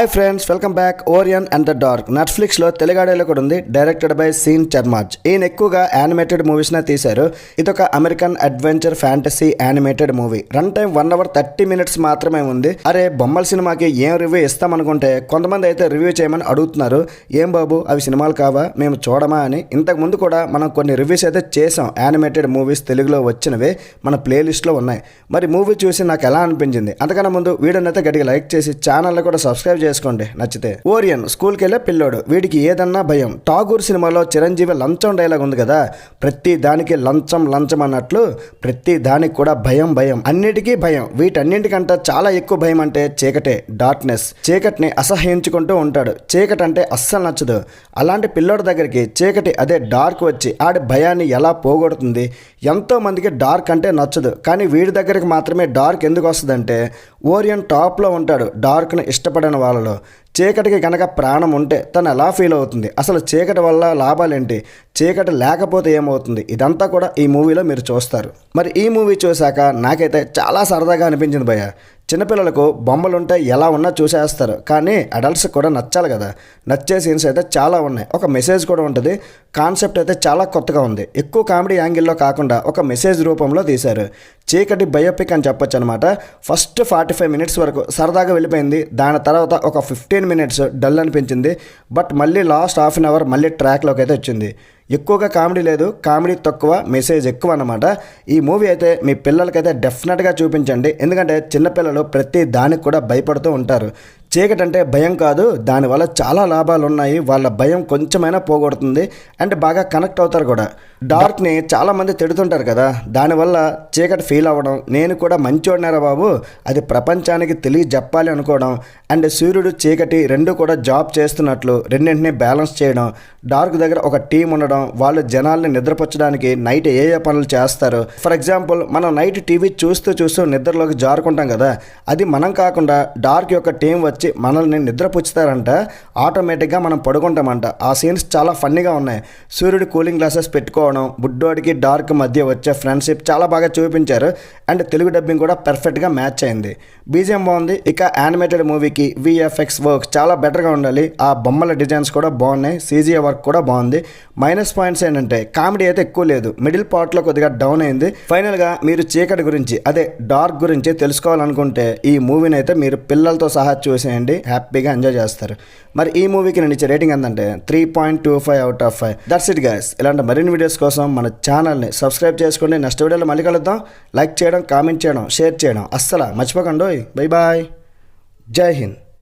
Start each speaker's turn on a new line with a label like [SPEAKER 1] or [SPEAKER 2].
[SPEAKER 1] Hi friends, welcome back. Orion and the dark నెట్ఫ్లిక్స్లో తెలుగాడేలో కూడా ఉంది. Directed by Sean Charmatz. ఈయన ఎక్కువగా యానిమేటెడ్ మూవీస్నే తీశారు. ఇదొక American adventure fantasy animated movie. Run time 1 hour 30 minutes మాత్రమే ఉంది. అరే బొమ్మల సినిమాకి ఏం రివ్యూ ఇస్తామనుకుంటే కొంతమంది అయితే రివ్యూ చేయమని అడుగుతున్నారు. ఏం బాబు అవి సినిమాలు కావా, మేము చూడమా అని. ఇంతకు ముందు కూడా మనం కొన్ని రివ్యూస్ అయితే చేసాం. యానిమేటెడ్ మూవీస్ తెలుగులో వచ్చినవి మన ప్లేలిస్ట్లో ఉన్నాయి. మరి మూవీ చూసి నాకు ఎలా అనిపించింది, అంతకన్నా ముందు వీడియోని అయితే గట్టిగా లైక్ చేసి ఛానల్లో కూడా సబ్స్క్రైబ్ చేసుకోండి నచ్చితే. ఓరియన్ స్కూల్కి వెళ్ళే పిల్లోడు, వీడికి ఏదన్నా భయం. ఠాగూర్ సినిమాలో చిరంజీవి లంచం డైలాగ్ ఉంది కదా, ప్రతి దానికి లంచం లంచం అన్నట్లు ప్రతి దానికి కూడా భయం భయం, అన్నిటికీ భయం. వీటన్నింటికంటే చాలా ఎక్కువ భయం అంటే చీకటే, డార్క్నెస్. చీకటిని అసహ్యించుకుంటూ ఉంటాడు. చీకటి అంటే అస్సలు నచ్చదు. అలాంటి పిల్లోడి దగ్గరికి చీకటి అదే డార్క్ వచ్చి ఆడి భయాన్ని ఎలా పోగొడుతుంది. ఎంతో మందికి డార్క్ అంటే నచ్చదు, కానీ వీడి దగ్గరికి మాత్రమే డార్క్ ఎందుకు వస్తుందంటే ఓరియన్ టాప్లో ఉంటాడు డార్క్ను ఇష్టపడిన వాళ్ళలో. చీకటికి కనుక ప్రాణం ఉంటే తను ఎలా ఫీల్ అవుతుంది, అసలు చీకటి వల్ల లాభాలేంటి, చీకటి లేకపోతే ఏమవుతుంది, ఇదంతా కూడా ఈ మూవీలో మీరు చూస్తారు. మరి ఈ మూవీ చూశాక నాకైతే చాలా సరదాగా అనిపించింది భయ్య. చిన్నపిల్లలకు బొమ్మలుంటే ఎలా ఉన్నా చూసేస్తారు, కానీ అడల్ట్స్కి కూడా నచ్చాలి కదా. నచ్చే సీన్స్ అయితే చాలా ఉన్నాయి. ఒక మెసేజ్ కూడా ఉంటుంది. కాన్సెప్ట్ అయితే చాలా కొత్తగా ఉంది. ఎక్కువ కామెడీ యాంగిల్లో కాకుండా ఒక మెసేజ్ రూపంలో తీశారు. చీకటి బయోపిక్ అని చెప్పొచ్చు అనమాట. ఫస్ట్ 45 minutes వరకు సరదాగా వెళ్ళిపోయింది. దాని తర్వాత ఒక 15 minutes డల్ అనిపించింది. బట్ మళ్ళీ లాస్ట్ హాఫ్ అన్ అవర్ మళ్ళీ ట్రాక్లోకి అయితే వచ్చింది. ఎక్కువగా కామెడీ లేదు, కామెడీ తక్కువ, మెసేజ్ ఎక్కువ అన్నమాట. ఈ మూవీ అయితే మీ పిల్లలకైతే డెఫినెట్గా చూపించండి. ఎందుకంటే చిన్నపిల్లలు ప్రతి దానికి కూడా భయపడుతూ ఉంటారు. చీకటి అంటే భయం కాదు, దానివల్ల చాలా లాభాలు ఉన్నాయి. వాళ్ళ భయం కొంచెమైనా పోగొడుతుంది అండ్ బాగా కనెక్ట్ అవుతారు కూడా. డార్క్ని చాలామంది తిడుతుంటారు కదా, దానివల్ల చీకటి ఫీల్ అవ్వడం, నేను కూడా మంచోడినారా బాబు, అది ప్రపంచానికి తెలియజెప్పాలి అనుకోవడం, అండ్ సూర్యుడు చీకటి రెండు కూడా జాబ్ చేస్తున్నట్లు రెండింటిని బ్యాలెన్స్ చేయడం, డార్క్ దగ్గర ఒక టీం ఉండడం, వాళ్ళు జనాల్ని నిద్రపుచ్చడానికి నైట్ ఏ పనులు చేస్తారు. ఫర్ ఎగ్జాంపుల్ మనం నైట్ టీవీ చూస్తూ చూస్తూ నిద్రలోకి జారుకుంటాం కదా, అది మనం కాకుండా డార్క్ యొక్క టీం వచ్చి మనల్ని నిద్రపుచ్చుతారంట. ఆటోమేటిక్గా మనం పడుకుంటామంట. ఆ సీన్స్ చాలా ఫన్నీగా ఉన్నాయి. సూర్యుడు కూలింగ్ గ్లాసెస్ పెట్టుకోవడం, బుడ్డోడికి డార్క్ మధ్య వచ్చే ఫ్రెండ్షిప్ చాలా బాగా చూపించారు. అండ్ తెలుగు డబ్బింగ్ కూడా పర్ఫెక్ట్గా మ్యాచ్ అయింది. బీజిఎం బాగుంది. ఇక యానిమేటెడ్ మూవీకి విఎఫ్ఎక్స్ వర్క్ చాలా బెటర్గా ఉండాలి. ఆ బొమ్మల డిజైన్స్ కూడా బాగున్నాయి. సీజీఐ వర్క్ కూడా బాగుంది. మైనస్ పాయింట్స్ ఏంటంటే కామెడీ అయితే ఎక్కువ లేదు, మిడిల్ పార్ట్లో కొద్దిగా డౌన్ అయింది. ఫైనల్గా మీరు చీకటి గురించి అదే డార్క్ గురించి తెలుసుకోవాలనుకుంటే ఈ మూవీని అయితే మీరు పిల్లలతో సహా చూసేయండి, హ్యాపీగా ఎంజాయ్ చేస్తారు. మరి ఈ మూవీకి నేను ఇచ్చే రేటింగ్ ఎంతంటే 3.25 out of 5. That's it guys. ఇలాంటి మరిన్ని వీడియోస్ కోసం మన ఛానల్ని సబ్స్క్రైబ్ చేసుకోండి. నెక్స్ట్ వీడియోలో మళ్ళీ కలుద్దాం. లైక్ చేయడం, కామెంట్ చేయడం, షేర్ చేయడం అస్సలు మర్చిపోకండి. బై బాయ్, జై హింద్.